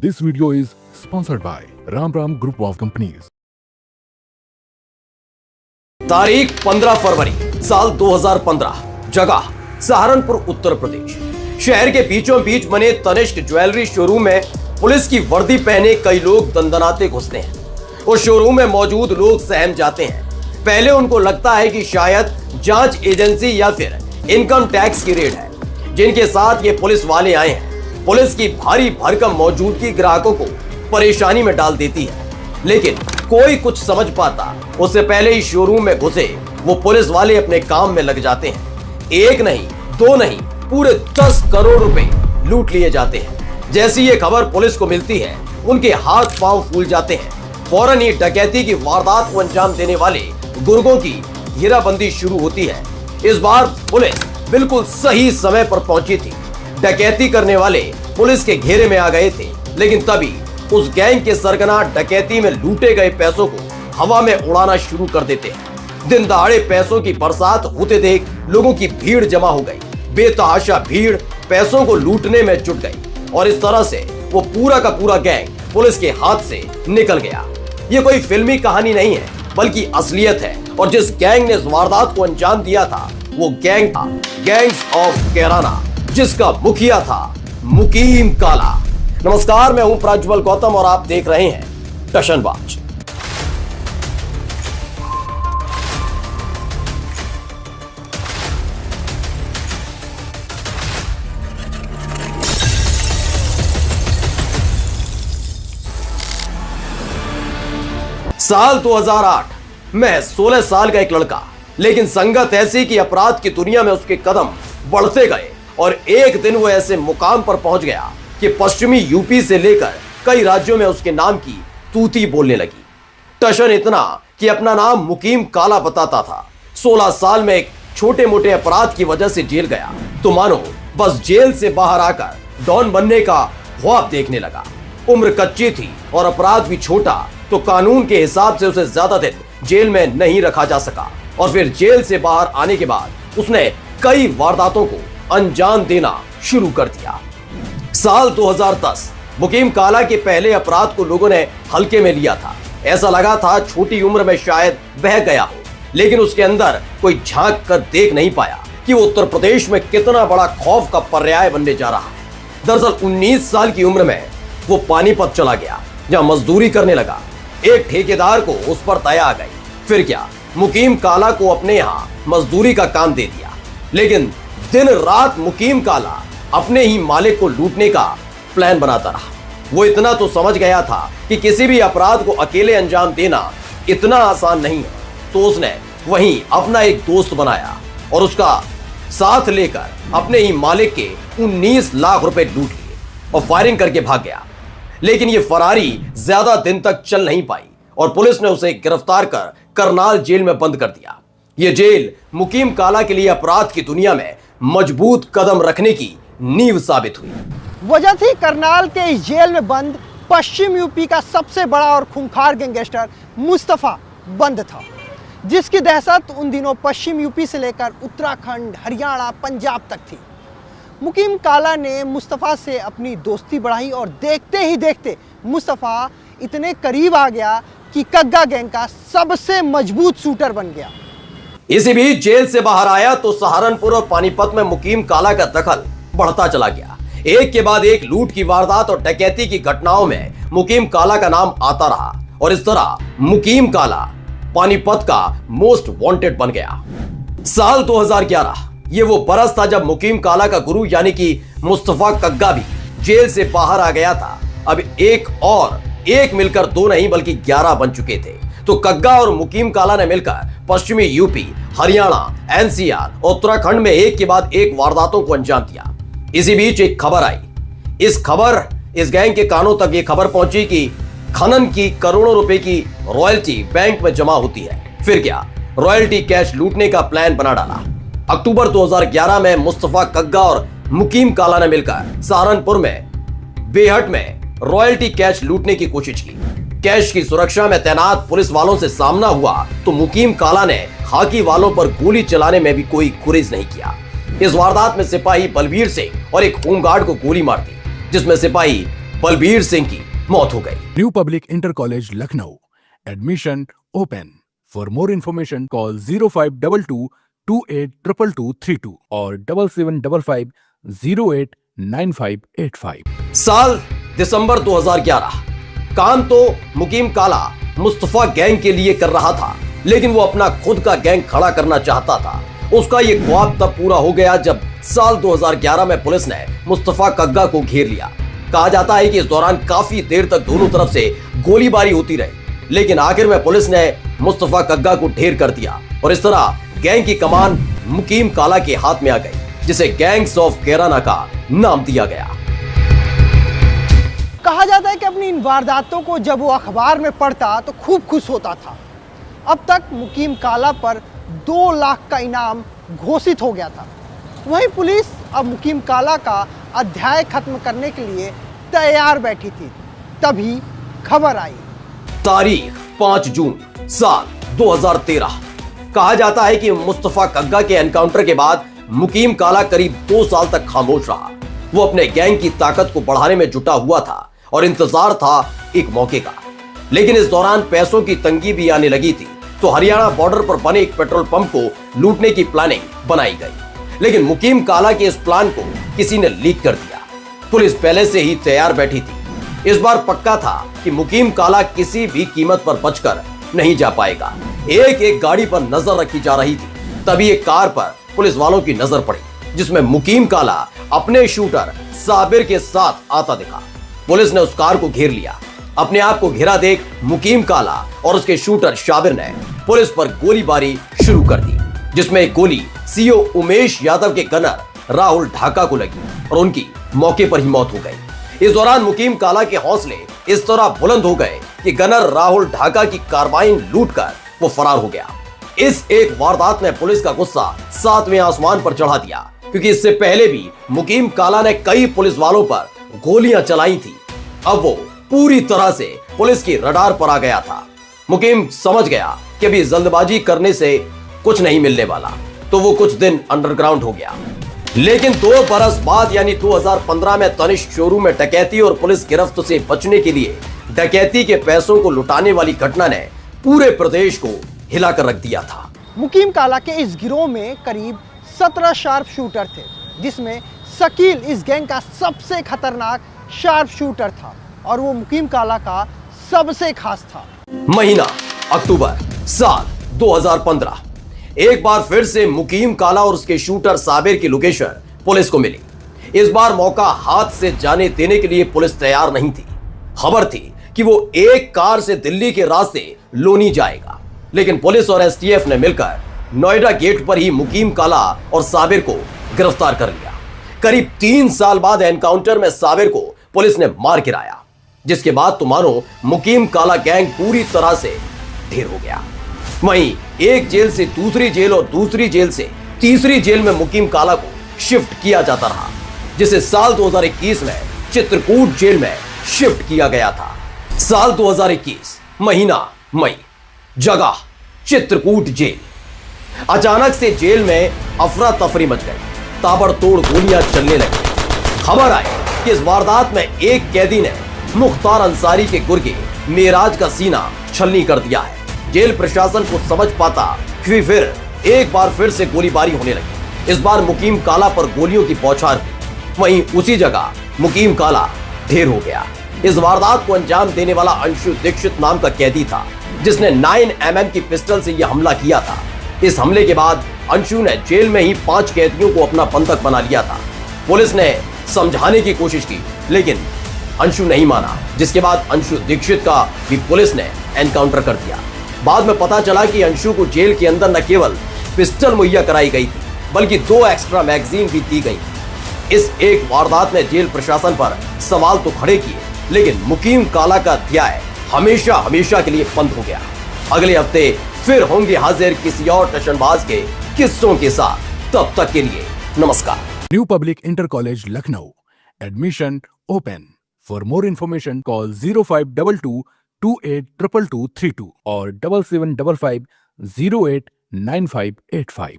This video is sponsored by Ram Ram Group of Companies. तारीख 15 फरवरी साल 2015, जगह सहारनपुर उत्तर प्रदेश। शहर के बीचों बीच बने तनिष्क ज्वेलरी शोरूम में पुलिस की वर्दी पहने कई लोग दंदनाते घुसते हैं। उस शोरूम में मौजूद लोग सहम जाते हैं। पहले उनको लगता है कि शायद जांच एजेंसी या फिर इनकम टैक्स की रेड है, जिनके साथ ये पुलिस वाले आए हैं। पुलिस की भारी भरकम मौजूदगी ग्राहकों को परेशानी में डाल देती है, लेकिन कोई कुछ समझ पाता उससे पहले ही शोरूम में घुसे वो पुलिस वाले अपने काम में लग जाते हैं। एक नहीं, दो नहीं, पूरे 10 करोड़ रुपए लूट लिए जाते हैं। जैसी ये खबर पुलिस को मिलती है, उनके हाथ पांव फूल जाते हैं। फौरन ही डकैती की वारदात को अंजाम देने वाले गुर्गों की घेराबंदी शुरू होती है। इस बार पुलिस बिल्कुल सही समय पर पहुंची थी। डकैती करने वाले पुलिस के घेरे में आ गए थे, लेकिन तभी उस गैंग के सरगना डकैती में लूटे गए पैसों को हवा में उड़ाना शुरू कर देते हैं। दिन दहाड़े पैसों की बरसात होते देख लोगों की भीड़ जमा हो गई। बेतहाशा भीड़ पैसों को लूटने में जुट गई और इस तरह से वो पूरा का पूरा गैंग पुलिस के हाथ से निकल गया। ये कोई फिल्मी कहानी नहीं है, बल्कि असलियत है। और जिस गैंग ने इस वारदात को अंजाम दिया था, वो गैंग था गैंग्स ऑफ कैराना, जिसका मुखिया था मुकीम काला। नमस्कार, मैं हूं प्रज्वल गौतम और आप देख रहे हैं टशनबाज। साल 2008 में 16 साल का एक लड़का, लेकिन संगत ऐसी कि अपराध की दुनिया में उसके कदम बढ़ते गए और एक दिन वो ऐसे मुकाम पर पहुंच गया कि पश्चिमी यूपी से लेकर कई राज्यों में उसके नाम की तूती बोलने लगी। टशन इतना कि अपना नाम मुकीम काला बताता था। 16 साल में एक छोटे मोटे अपराध की वजह से जेल गया तो मानो बस जेल से बाहर आकर डॉन बनने का ख्वाब देखने लगा। उम्र कच्ची थी और अपराध भी छोटा, तो कानून के हिसाब से उसे ज्यादा दिन जेल में नहीं रखा जा सका। और फिर जेल से बाहर आने के बाद उसने कई वारदातों को अंजाम देना शुरू कर दिया। साल 2010 मुकीम काला के पहले अपराध को लोगों ने हल्के में लिया था। ऐसा लगा था छोटी उम्र में शायद बह गया हो, लेकिन उसके अंदर कोई झांक कर देख नहीं पाया कि वो उत्तर प्रदेश में कितना बड़ा खौफ का पर्याय बनने जा रहा है। दरअसल 19 साल की उम्र में वो पानीपत चला गया, जहां मजदूरी करने लगा। एक ठेकेदार को उस पर दया आ गई। फिर क्या, मुकीम काला को अपने यहां मजदूरी का काम दे दिया। लेकिन दिन रात मुकीम काला अपने ही मालिक को लूटने का प्लान बनाता रहा। वो इतना तो समझ गया था कि किसी भी अपराध को अकेले अंजाम देना इतना आसान नहीं है, तो उसने वहीं अपना एक दोस्त बनाया और उसका साथ लेकर अपने ही मालिक के 19 लाख रुपए लूट लिए और फायरिंग करके भाग गया। लेकिन ये फरारी ज्यादा दिन तक चल नहीं पाई और पुलिस ने उसे गिरफ्तार कर करनाल जेल में बंद कर दिया। ये जेल मुकीम काला के लिए अपराध की दुनिया में मजबूत कदम रखने की नींव साबित हुई। वजह थी करनाल के इस जेल में बंद पश्चिम यूपी का सबसे बड़ा और खूंखार गैंगस्टर मुस्तफा बंद था, जिसकी दहशत उन दिनों पश्चिम यूपी से लेकर उत्तराखंड, हरियाणा, पंजाब तक थी। मुकीम काला ने मुस्तफा से अपनी दोस्ती बढ़ाई और देखते ही देखते मुस्तफा इतने करीब आ गया कि कग्गा गैंग का सबसे मजबूत शूटर बन गया। इसी बीच जेल से बाहर आया तो सहारनपुर और पानीपत में मुकीम काला का दखल बढ़ता चला गया। एक के बाद एक लूट की वारदात और डकैती की घटनाओं में मुकीम काला का नाम आता रहा और इस तरह मुकीम काला पानीपत का मोस्ट वांटेड बन गया। साल 2011 ये वो बरस था जब मुकीम काला का गुरु यानी कि मुस्तफा कग्गा भी जेल से बाहर आ गया था। अब एक मिलकर 2 नहीं बल्कि 11 बन चुके थे। तो कग्गा और मुकीम काला ने मिलकर पश्चिमी यूपी, हरियाणा, एनसीआर और उत्तराखंड में एक के बाद एक वारदातों को अंजाम दिया। इसी बीच एक खबर आई। इस गैंग के कानों तक ये खबर पहुंची कि खनन की करोड़ों रुपए की रॉयल्टी बैंक में जमा होती है। फिर क्या, रॉयल्टी कैश लूटने का प्लान बना डाला। अक्टूबर 2011 में मुस्तफा कग्गा और मुकीम काला ने मिलकर सहारनपुर में बेहट में रॉयल्टी कैश लूटने की कोशिश की। कैश की सुरक्षा में तैनात पुलिस वालों से सामना हुआ तो मुकीम काला ने खाकी वालों पर गोली चलाने में भी कोई गुरेज नहीं किया। इस वारदात में सिपाही बलबीर सिंह और एक होमगार्ड को गोली मार दी, जिसमें सिपाही बलबीर सिंह की मौत हो गई। New Public Inter College, Lucknow. Admission open. For more information, call 0522 282232 or 7755 089585. साल दिसंबर 2011। काम तो मुकीम काला मुस्तफा गैंग के लिए कर रहा था, लेकिन वो अपना खुद का गैंग खड़ा करना चाहता था। उसका ये ख्वाब तब पूरा हो गया जब साल 2011 में पुलिस ने मुस्तफा कग्गा को घेर लिया। कहा जाता है कि इस दौरान काफी देर तक दोनों तरफ से गोलीबारी होती रही, लेकिन आखिर में पुलिस ने मुस्तफा कग्गा को ढेर कर दिया और इस तरह गैंग की कमान मुकीम काला के हाथ में आ गई, जिसे गैंग्स ऑफ कैराना का नाम दिया गया। कहा जाता है कि अपनी इन वारदातों को जब वो अखबार में पढ़ता तो खूब खुश होता था। अब तक मुकीम काला पर 2 लाख का इनाम घोषित हो गया था। वहीं पुलिस अब मुकीम काला का अध्याय खत्म करने के लिए तैयार बैठी थी। तभी खबर आई। तारीख 5 जून साल 2013। कहा जाता है कि मुस्तफा कग्गा के एनकाउंटर के बाद मुकीम काला करीब 2 साल तक खामोश रहा। वो अपने गैंग की ताकत को बढ़ाने में जुटा हुआ था और इंतजार था एक मौके का। लेकिन इस दौरान पैसों की तंगी भी आने लगी थी, तो हरियाणा बॉर्डर पर बने एक पेट्रोल पंप को लूटने की प्लानिंग बनाई गई। लेकिन मुकीम काला के इस प्लान को किसी ने लीक कर दिया। पुलिस पहले से ही तैयार बैठी थी। इस बार पक्का था कि मुकीम काला किसी भी कीमत पर बचकर नहीं जा पाएगा। एक एक गाड़ी पर नजर रखी जा रही थी। तभी एक कार पर पुलिस वालों की नजर पड़ी, जिसमें मुकीम काला अपने शूटर साबिर के साथ आता दिखा। पुलिस ने उस कार को घेर लिया। अपने आप को घिरा देख मुकीम काला और उसके शूटर शाबिर ने पुलिस पर गोलीबारी शुरू कर दी, जिसमें एक गोली सीओ उमेश यादव के गनर राहुल ढाका को लगी और उनकी मौके पर ही मौत हो गई। इस दौरान मुकीम काला के हौसले इस तरह बुलंद हो गए कि गनर राहुल ढाका की कार्बाइन लूटकर वो फरार हो गया। इस एक वारदात ने पुलिस का गुस्सा 7वें आसमान पर चढ़ा दिया, क्योंकि इससे पहले भी मुकीम काला ने कई पुलिस वालों पर गोलियां चलाई थी। अब वो पूरी तरह से पुलिस की रडार पर आ गया था। मुकीम समझ गया कि अभी जल्दबाजी करने से कुछ नहीं मिलने वाला, तो वो कुछ दिन अंडरग्राउंड हो गया। लेकिन 2 बरस बाद यानी 2015 में तनिष्क शोरूम में डकैती और पुलिस गिरफ्त से बचने के लिए डकैती के पैसों को लुटाने वाली घटना ने पूरे प्रदेश को हिलाकर रख दिया था। मुकीम काला के इस गिरोह में करीब 17 शार्प शूटर थे, जिसमें शकील इस गैंग का सबसे खतरनाक शार्प शूटर था और वो मुकीम काला का सबसे खास था। महीना अक्टूबर साल 2015। एक बार फिर से मुकीम काला और उसके शूटर साबिर की लोकेशन पुलिस को मिली। इस बार मौका हाथ से जाने देने के लिए पुलिस तैयार नहीं थी। खबर थी कि वो एक कार से दिल्ली के रास्ते लोनी जाएगा, लेकिन पुलिस और एसटीएफ ने मिलकर नोएडा गेट पर ही मुकीम काला और साबिर को गिरफ्तार कर लिया। करीब 3 साल बाद एनकाउंटर में साबिर को पुलिस ने मार गिराया, जिसके बाद तो मानो मुकीम काला गैंग पूरी तरह से ढेर हो गया। वहीं एक जेल से दूसरी जेल और दूसरी जेल से तीसरी जेल में मुकीम काला को शिफ्ट किया जाता रहा, जिसे साल 2021 में चित्रकूट जेल में शिफ्ट किया गया था। साल 2021 महीना मई, जगह चित्रकूट जेल। अचानक से जेल में अफरा तफरी मच गई। ताबड़तोड़ गोलियां चलने लगी। खबर आई कि इस वारदात में एक कैदी ने मुख्तार अंसारी के गुर्गे मेराज का सीना छलनी कर दिया है। जेल प्रशासन को समझ पाता कि फिर एक बार फिर से गोलीबारी होने लगी। इस बार मुकीम काला पर गोलियों की बौछार हुई। वहीं उसी जगह मुकीम काला ढेर हो गया। इस वारदात को अंजाम देने वाला अंशु दीक्षित नाम का कैदी था, जिसने 9mm की पिस्टल से यह हमला किया था। इस हमले के बाद अंशु ने जेल में ही 5 कैदियों को अपना बंधक बना लिया था। पुलिस ने समझाने की कोशिश की, लेकिन अंशु नहीं माना, जिसके बाद अंशु दीक्षित का भी पुलिस ने एनकाउंटर कर दिया। बाद में पता चला कि अंशु को जेल के अंदर न केवल पिस्टल मुहैया कराई गई थी, बल्कि 2 एक्स्ट्रा मैगजीन भी दी गई थी। इस एक वारदात ने जेल प्रशासन पर सवाल तो खड़े किए, लेकिन मुकीम काला का अध्याय हमेशा हमेशा के लिए बंद हो गया। अगले हफ्ते फिर होंगे हाजिर किसी और टशनबाज के किस्सों के साथ। तब तक के लिए नमस्कार। New Public Inter College, Lucknow. Admission open. For more information, call 0522 282232 or 7755 089585.